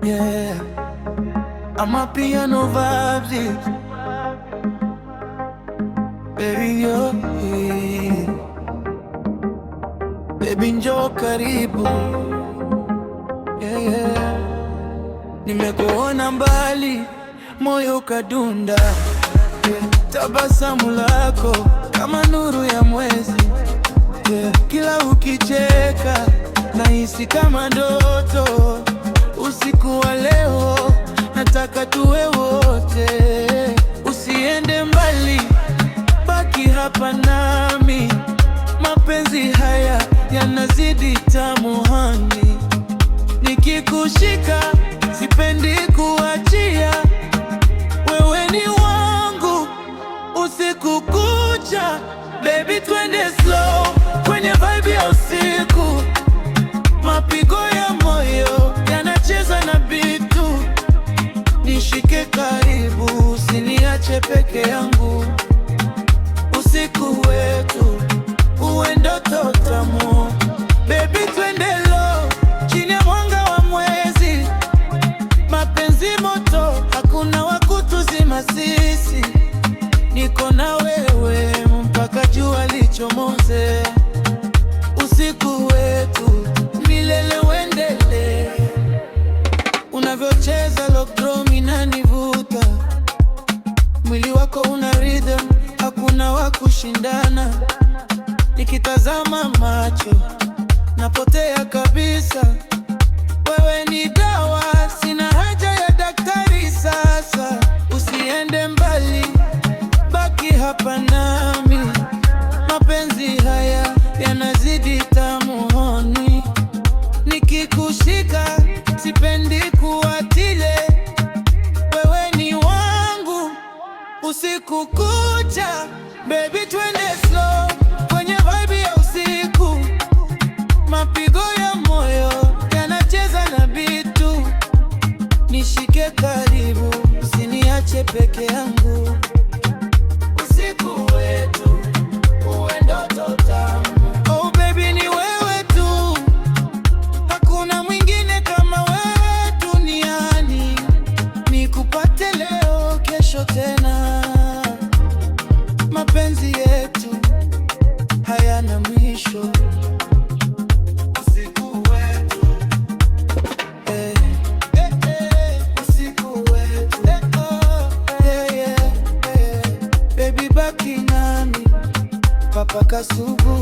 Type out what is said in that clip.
Yeah, I'm a piano vibes, baby yo, baby njoo karibu, yeah. Nimekuona mbali, moyo kadunda, yeah. Tabasamu lako kama nuru ya mwezi, yeah. Kila ukicheka nahisi kama ndoto. Usiku wa leo nataka tuwe wote, usiende mbali, baki hapa nami. Mapenzi haya yanazidi tamu hani, nikikushika sipendi kuachia. Wewe ni wangu usiku kucha, baby twende slow kwenye vibe ya usiku. Mapigo ya moyo yanacheza na bitu, nishike karibu, usiniache peke yangu. Usiku wetu uwe ndoto tamu, baby twende low chini ya mwanga wa mwezi. Mapenzi moto, hakuna wa kutuzima sisi. Niko na wewe mpaka jua lichomoze. Usiku wetu milele uendelee. Unavyocheza lockdrum inanivuta, mwili wako una rhythm, hakuna wa kushindana. Nikitazama macho napotea kabisa. Wewe ni dawa, sina haja ya daktari sasa. Usiende mbali, baki hapa nami. Mapenzi haya yanazidi tamu honi, nikikushika sipendi kuatile. Wewe ni wangu usiku kucha, baby twende slow kwenye vibe ya usiku. Mapigo ya moyo yanacheza na bitu, nishike karibu, usiniache peke yangu. Usiku wetu uwe ndoto tamu, oh baby ni wewe tu, hakuna mwingine kama wewe duniani. Nikupate leo, kesho tena. Mapenzi yetu hayana mwisho. Usiku wetu, usiku wetu, baby baki nami mpaka asubuhi.